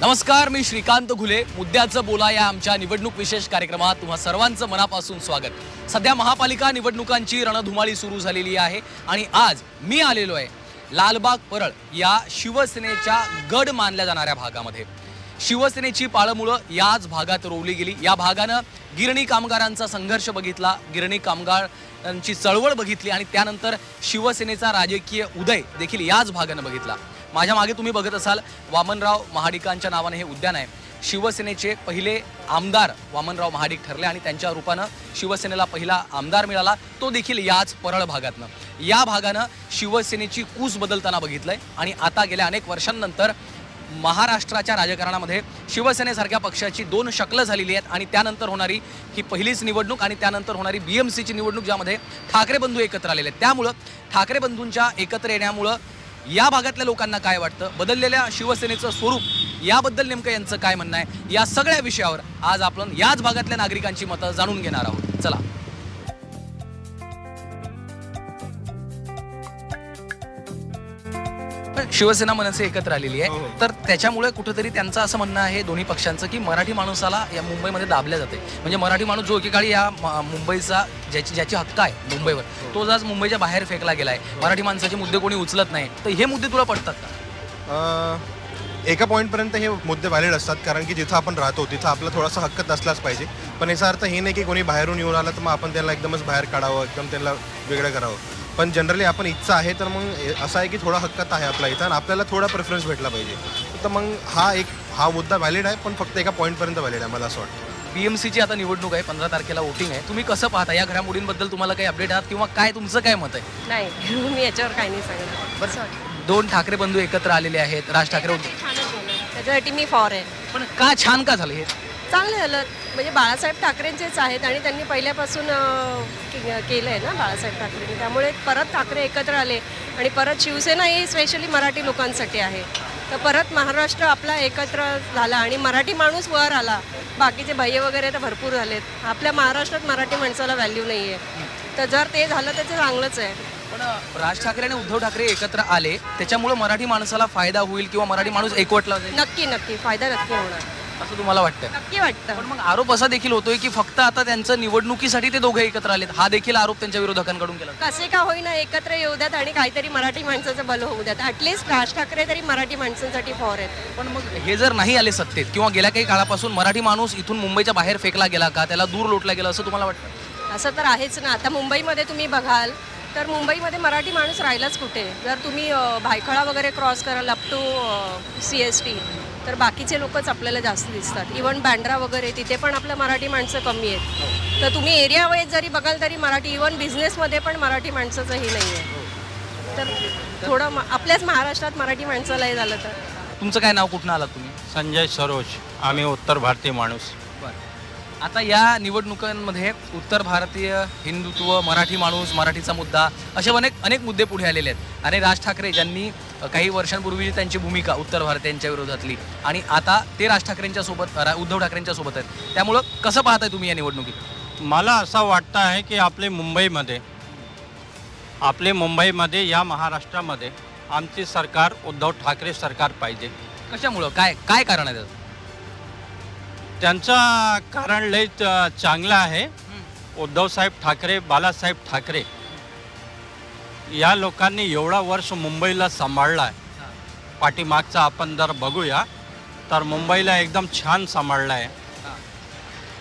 नमस्कार, मी श्रीकांत घुले. मुद्द्याचं बोला या आमच्या निवडणूक विशेष कार्यक्रमात तुम्हा सर्वांचं मनापासून स्वागत. सध्या महापालिका निवडणुकांची रणधुमाळी सुरू झालेली आहे आणि आज मी आलेलो आहे लालबाग परळ या शिवसेनेच्या गड मानल्या जाणाऱ्या भागामध्ये. शिवसेनेची पाळमुळं याच भागात रोवली गेली. या भागानं गिरणी कामगारांचा संघर्ष बघितला, गिरणी कामगारांची चळवळ बघितली आणि त्यानंतर शिवसेनेचा राजकीय उदय देखील याच भागानं बघितला. माझ्या मागे तुम्ही बघत असाल वामनराव महाडिकांच्या नावाने हे उद्यान आहे. शिवसेनेचे पहिले आमदार वामनराव महाडिक ठरले आणि त्यांच्या रूपानं शिवसेनेला पहिला आमदार मिळाला, तो देखील याच परळ भागातनं. या भागानं शिवसेनेची कूस बदलताना बघितलंय आणि आता गेल्या अनेक वर्षांनंतर महाराष्ट्राच्या राजकारणामध्ये शिवसेनेसारख्या पक्षाची दोन शक्ल झालेली आहेत आणि त्यानंतर होणारी ही पहिलीच निवडणूक आणि त्यानंतर होणारी BMCची निवडणूक ज्यामध्ये ठाकरे बंधू एकत्र आलेले आहेत. त्यामुळं ठाकरे बंधूंच्या एकत्र येण्यामुळं या भागातल्या लोकांना काय वाटतं, बदललेल्या शिवसेनेचं स्वरूप याबद्दल नेमकं यांचं काय म्हणणं आहे, या सगळ्या विषयावर आज आपण याच भागातल्या नागरिकांची मतं जाणून घेणार आहोत. चला. शिवसेना मनसे एकत्र आलेली आहे, तर त्याच्यामुळे कुठेतरी त्यांचं असं म्हणणं आहे दोन्ही पक्षांचं की मराठी माणूसाला या मुंबईमध्ये दाबल्या जाते. म्हणजे मराठी माणूस जो एकेकाळी या मुंबईचा ज्याची हक्क आहे मुंबईवर, तो आज मुंबईच्या बाहेर फेकला गेलाय. मराठी माणसाचे मुद्दे कोणी उचलत नाही, तर हे मुद्दे तुला पडतात का? एका पॉईंटपर्यंत हे मुद्दे व्हॅलिड असतात, कारण की जिथं आपण राहतो तिथं आपला थोडासा हक्क असलाच पाहिजे. पण याचा अर्थ हे नाही की कोणी बाहेरून येऊन आला तर मग आपण त्यांना एकदमच बाहेर काढावं, एकदम त्यांना वेगळं करावं. पण जनरली आपण इच्छा आहे तर मग असं आहे की थोडा हक्कात आहे आपला इथं आणि आपल्याला थोडा प्रेफरन्स भेटला पाहिजे. तर मग हा मुद्दा व्हॅलिड आहे, पण फक्त एका पॉईंटपर्यंत व्हॅलिड आहे मला असं वाटतं. BMCची आता निवडणूक आहे, 15 तारखेला वोटिंग आहे. तुम्ही कसं पाहता या घडामोडींबद्दल? तुम्हाला काही अपडेट आहात किंवा काय तुमचं काय मत आहे? नाही, मी याच्यावर काही नाही सांगणार. बरं, दोन ठाकरे बंधू एकत्र आलेले आहेत. राज ठाकरे त्याच्यासाठी मी फॉर आहे. पण का छान का झालं हे? चांगलं झालं, म्हणजे बाळासाहेब ठाकरेंचेच आहेत आणि त्यांनी पहिल्यापासून केलं आहे ना बाळासाहेब ठाकरेंनी. त्यामुळे परत ठाकरे एकत्र आले आणि परत शिवसेना ही स्पेशली मराठी लोकांसाठी आहे. तर परत महाराष्ट्र आपला एकत्र झाला आणि मराठी माणूस वर आला. बाकीचे भैये वगैरे तर भरपूर झालेत. आपल्या महाराष्ट्रात मराठी माणसाला व्हॅल्यू नाही आहे, तर जर ते झालं तर ते चांगलंच आहे. पण राज ठाकरे आणि उद्धव ठाकरे एकत्र आले त्याच्यामुळे मराठी माणसाला फायदा होईल किंवा मराठी माणूस एकवटला जाईल नक्की फायदा नक्की होणार असं तुम्हाला वाटतं? नक्की वाटतं. पण मग आरोप असा देखील होतोय की फक्त आता त्यांचं निवडणुकीसाठी ते दोघे एकत्र आलेत. हा देखील आरोप त्यांच्या विरोधकांकडून केला. कसे का होईना एकत्र येऊ द्यात आणि काहीतरी मराठी माणसाचं भलं होऊ द्यात. ॲटलिस्ट राज ठाकरे तरी मराठी माणसांसाठी फॉर आहेत. पण मग हे जर नाही आले सत्तेत किंवा गेल्या काही काळापासून मराठी माणूस इथून मुंबईच्या बाहेर फेकला गेला का, त्याला दूर लोटला गेला असं तुम्हाला वाटतं? असं तर आहेच ना. आता मुंबईमध्ये तुम्ही बघाल तर मुंबईमध्ये मराठी माणूस राहिलाच कुठे. जर तुम्ही भायखळा वगैरे क्रॉस कराल अप टू CST तर बाकीचे लोकच आपल्याला जास्त दिसतात. इवन बँड्रा वगैरे तिथे पण आपलं मराठी माणसं कमी आहेत. तर तुम्ही एरिया वाईज जरी बघाल तरी मराठी, इवन बिझनेसमध्ये पण मराठी माणसाचंही नाही आहे. तर थोडं आपल्याच महाराष्ट्रात मराठी माणसाला हे झालं तर. तुमचं काय नाव, कुठून आलात तुम्ही? संजय सरोज. आम्ही उत्तर भारतीय माणूस. आता या निवडणुकांमध्ये उत्तर भारतीय, हिंदुत्व, मराठी माणूस, मराठीचा मुद्दा असे अनेक मुद्दे पुढे आलेले आहेत. आणि राज ठाकरे ज्यांनी काही वर्षांपूर्वी त्यांची भूमिका उत्तर भारतीयांच्या विरोधातली आणि आता ते राज ठाकरेंच्या सोबत, उद्धव ठाकरेंच्या सोबत आहेत. त्यामुळं कसं पाहताय तुम्ही या निवडणुकीत? मला असं वाटतं आहे की आपले मुंबईमध्ये या महाराष्ट्रामध्ये आमची सरकार उद्धव ठाकरे सरकार पाहिजे. कशामुळं? काय कारण आहे त्याचं? त्यांचं कारण लय चांगलं आहे. उद्धवसाहेब ठाकरे, बाळासाहेब ठाकरे या लोकांनी एवढा वर्ष मुंबईला सांभाळला आहे. पाठीमागचा आपण जर बघूया तर मुंबईला एकदम छान सांभाळला आहे.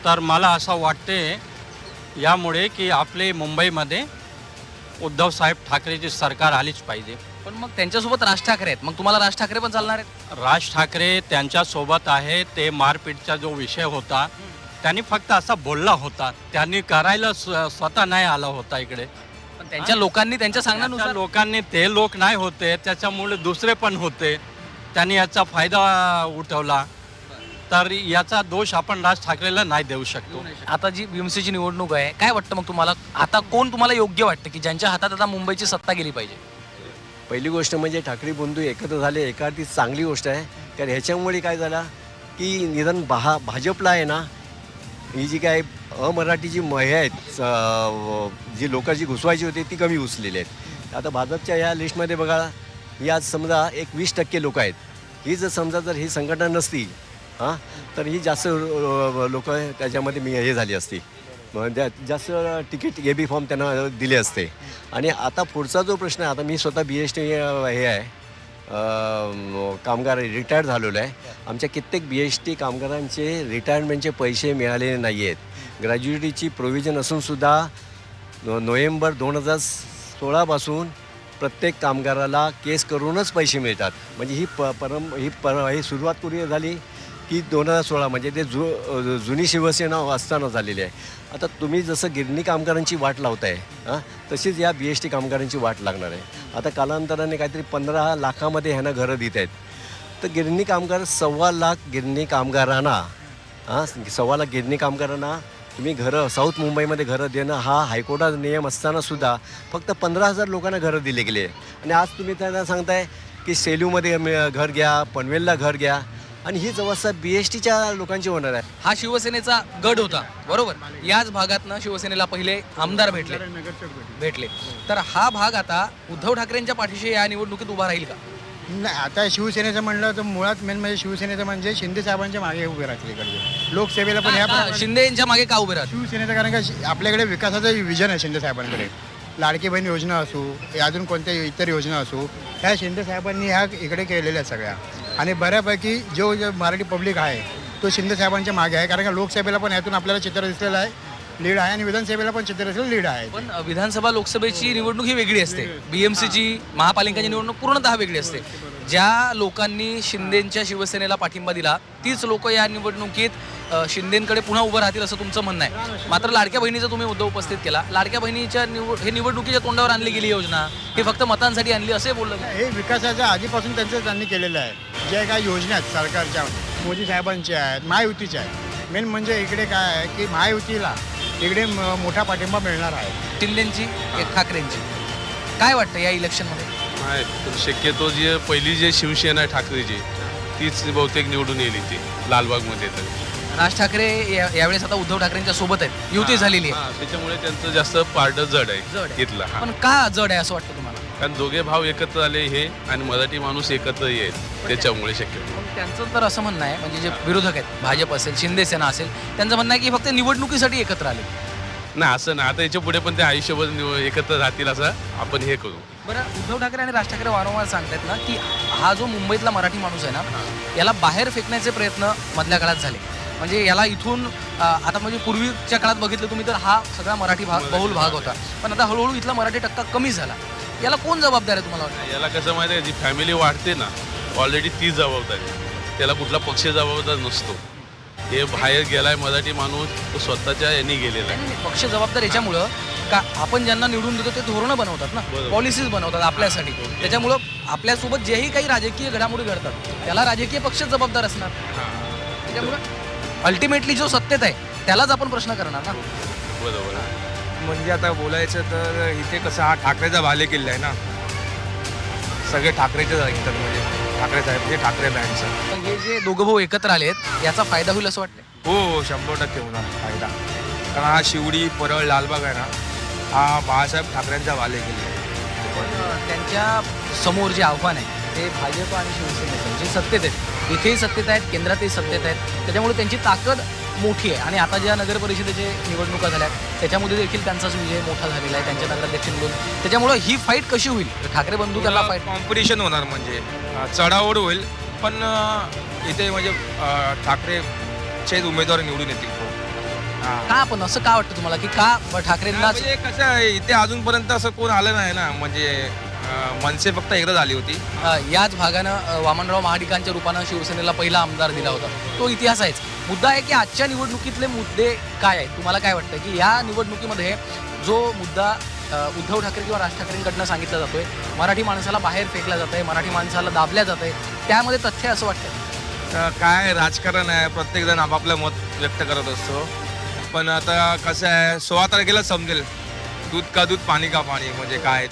तर मला असं वाटते यामुळे की आपले मुंबईमध्ये उद्धवसाहेब ठाकरेची सरकार आलीच पाहिजे. पण मग त्यांच्यासोबत राज ठाकरे आहेत, मग तुम्हाला राज ठाकरे पण चालणार आहेत? राज ठाकरे त्यांच्यासोबत आहे. ते मारपीटचा जो विषय होता त्यांनी फक्त असा बोलला होता, त्यांनी करायला स्वतः नाही आला होता इकडे. पण त्यांच्या लोकांनी त्यांच्या सांगण्यानुसार लोकांनी ते लोक नाही होते, त्याच्यामुळे दुसरे पण होते. त्यांनी याचा फायदा उठवला. तर याचा दोष आपण राज ठाकरेला नाही देऊ शकतो. आता जी BMCची निवडणूक आहे, काय वाटतं मग तुम्हाला? आता कोण तुम्हाला योग्य वाटतं की ज्यांच्या हातात आता मुंबईची सत्ता गेली पाहिजे? पहिली गोष्ट म्हणजे ठाकरे बंधू एकत्र झाले, एका अर्थी चांगली गोष्ट आहे. कारण ह्याच्यामुळे काय झालं की निदान भाजपला आहे ना, ही जी काय अमराठी जी हे आहेत, जी लोकांची घुसवायची होती ती कमी घुसलेली आहेत. आता भाजपच्या ह्या लिस्टमध्ये बघा, या समजा एक 20% लोक आहेत ही जर समजा जर ही संघटना नसती हां तर ही जास्त लोक त्याच्यामध्ये हे झाली असती, म्हणजे जास्त तिकीट AB फॉर्म त्यांना दिले असते. आणि आता पुढचा जो प्रश्न आहे, आता मी स्वतः BST हे आहे कामगार रिटायर्ड झालेलो आहे. आमच्या कित्येक BST कामगारांचे रिटायरमेंटचे पैसे मिळालेले नाही आहेत. ग्रॅज्युएटीची प्रोव्हिजन असूनसुद्धा नोव्हेंबर 2016पासून प्रत्येक कामगाराला केस करूनच पैसे मिळतात. म्हणजे ही सुरुवात कुठे झाली की 2016 म्हणजे ते जुनी शिवसेना असताना झालेली आहे. आता तुम्ही जसं गिरणी कामगारांची वाट लावताय हां तशीच या BST कामगारांची वाट लागणार आहे. आता कालांतराने काहीतरी 15 लाखामध्ये ह्यांना घरं देत आहेत. तर गिरणी कामगार 1.25 लाख गिरणी कामगारांना 1.25 लाख गिरणी कामगारांना तुम्ही घरं साऊथ मुंबईमध्ये घरं देणं हा हायकोर्टाचा नियम असतानासुद्धा फक्त 15,000 लोकांना घरं दिले गेले. आणि आज तुम्ही त्यांना सांगताय की सेलूमध्ये घर घ्या, पनवेलला घर घ्या, आणि ही जवळचा BSTच्या लोकांची होणार आहे. हा शिवसेनेचा गड होता बरोबर. याच भागातनं शिवसेनेला पहिले आमदार भेटले. तर हा भाग आता उद्धव ठाकरेंच्या पाठीशी या निवडणुकीत उभा राहील का? नाही, आता शिवसेनेचं म्हणलं तर मुळात मेन म्हणजे शिवसेनेचं म्हणजे शिंदे साहेबांच्या मागे उभे राहतील इकडचे लोकसेवेला पण ह्या शिंदे यांच्या मागे का उभे राहत? शिवसेनेचं कारण का आपल्याकडे विकासाचं विजन आहे शिंदे साहेबांकडे. लाडकी बहीण योजना असो, अजून कोणत्या इतर योजना असो, ह्या शिंदे साहेबांनी ह्या इकडे केलेल्या आहेत सगळ्या. आणि बऱ्यापैकी जो मराठी पब्लिक आहे तो शिंदे साहेबांच्या मागे आहे. कारण का लोकसभेला पण ह्यातून आपल्याला चित्र दिसलेलं आहे, लीड आहे, आणि विधानसभेला पण चित्र दिसलेलं लीड आहे. पण विधानसभा लोकसभेची निवडणूक ही वेगळी असते. BMCची महापालिकांची निवडणूक पूर्णतः वेगळी असते. ज्या लोकांनी शिंदेंच्या शिवसेनेला पाठिंबा दिला तीच लोक या निवडणुकीत शिंदेंकडे पुन्हा उभं राहतील असं तुमचं म्हणणं आहे. मात्र लाडक्या बहिणीचा तुम्ही मुद्दा उपस्थित केला. लाडक्या बहिणीच्या हे निवडणुकीच्या तोंडावर आणली गेली योजना, ही फक्त मतांसाठी आणली असे बोललं. हे विकासाच्या आधीपासून त्यांनी केलेलं आहे. जे काही योजना आहेत सरकारच्या, मोदी साहेबांच्या आहेत, महायुतीच्या आहेत. मेन म्हणजे इकडे काय आहे की महायुतीला इकडे मोठा पाठिंबा मिळणार आहे. शिंदेंची एक ठाकरेंची. काय वाटतं या इलेक्शनमध्ये? नाही, पण शक्यतो जी पहिली जी शिवसेना आहे ठाकरेची तीच बहुतेक निवडून येईल इथे लालबागमध्ये. तर राज ठाकरे यावेळेस आता उद्धव ठाकरेंच्या सोबत आहेत, युती झालेली आहे. त्याच्यामुळे त्यांचं जास्त पार्ट जड आहे इथला. पण का जड आहे असं वाटतं तुम्हाला? कारण दोघे भाव एकत्र आले हे, आणि मराठी माणूस एकत्र येईल त्याच्यामुळे शक्यतो. पण त्यांचं तर असं म्हणणं आहे, म्हणजे जे विरोधक आहेत, भाजप असेल, शिंदे सेना असेल, त्यांचं म्हणणं आहे की फक्त निवडणुकीसाठी एकत्र आले. नाही, असं नाही. आता याच्या पुढे पण ते आयुष्यभर एकत्र राहतील असं आपण हे करू. बरं, उद्धव ठाकरे आणि राज ठाकरे वारंवार सांगतात ना की हा जो मुंबईतला मराठी माणूस आहे ना, याला बाहेर फेकण्याचे प्रयत्न मधल्या काळात झाले. म्हणजे याला इथून आता म्हणजे पूर्वीच्या काळात बघितलं तुम्ही तर हा सगळा मराठी बहुल भाग होता, पण आता हळूहळू इथला मराठी टक्का कमी झाला. याला कोण जबाबदार आहे तुम्हाला वाटतं? याला कसं माहिती आहे, जी फॅमिली वाढते ना ऑलरेडी ती जबाबदारी. त्याला कुठला पक्ष जबाबदार नसतो. हे बाहेर गेलाय मराठी माणूस, तो स्वतःच्या यांनी गेलेला आहे. नाही, पक्ष जबाबदार याच्यामुळं का आपण ज्यांना निवडून देतो ते धोरणं बनवतात ना, पॉलिसीज बनवतात आपल्यासाठी. त्याच्यामुळं आपल्यासोबत जेही काही राजकीय घडामोडी घडतात त्याला राजकीय पक्ष जबाबदार असणार. त्याच्यामुळं अल्टिमेटली जो सत्तेत आहे त्यालाच आपण प्रश्न करणार ना. बरोबर. म्हणजे आता बोलायचं तर इथे कसं हा ठाकरेचा बालेकिल्ला आहे ना, सगळे ठाकरेचेच ऐकतात. म्हणजे ठाकरे साहेब म्हणजे ठाकरे बँडचं. पण हे जे दोघं भाऊ एकत्र आलेत याचा फायदा होईल असं वाटतं? हो, 100% होणार फायदा. कारण हा शिवडी, परळ, लालबाग आहे ना, हा बाळासाहेब ठाकरेंचा बालेकिल्ला आहे. पण त्यांच्या समोर जे आव्हान आहे ते भाजप आणि शिवसेनेचं जे सत्तेत आहेत, इथेही सत्तेत आहेत, केंद्रातही सत्तेत आहेत. त्याच्यामुळे त्यांची ताकद मोठी आहे. आणि आता ज्या नगर परिषदेचे निवडणुका झाल्या त्याच्यामध्ये देखील त्यांचाच विजय मोठा झालेला आहे, त्यांच्या नगराध्यक्ष निवडून. त्याच्यामुळं ही फाईट कशी होईल? ठाकरे बंधू त्यांना फाईट कॉम्पिटिशन होणार, म्हणजे चढाओढ होईल. पण इथे म्हणजे ठाकरेचेच उमेदवार निवडून येतील. का आपण असं का वाटतं तुम्हाला की का ठाकरेंना? म्हणजे कसं आहे, इथे अजूनपर्यंत असं कोण आलं नाही ना. म्हणजे मनसे फक्त एकदाच आली होती. याच भागानं वामनराव महाडिकांच्या रूपानं शिवसेनेला पहिला आमदार दिला होता. तो इतिहास आहेच. मुद्दा आहे की आजच्या निवडणुकीतले मुद्दे काय आहेत? तुम्हाला काय वाटतं की या निवडणुकीमध्ये जो मुद्दा उद्धव ठाकरे किंवा राज ठाकरेंकडनं सांगितला जातोय, मराठी माणसाला बाहेर फेकला जात आहे, मराठी माणसाला दाबल्या जात आहे, त्यामध्ये तथ्य असं वाटतं? काय राजकारण आहे, प्रत्येकजण आपापलं मत व्यक्त करत असतो. पण आता कसं आहे, 16 तारखेला समजेल दूध का दूध पाणी का पाणी म्हणजे काय.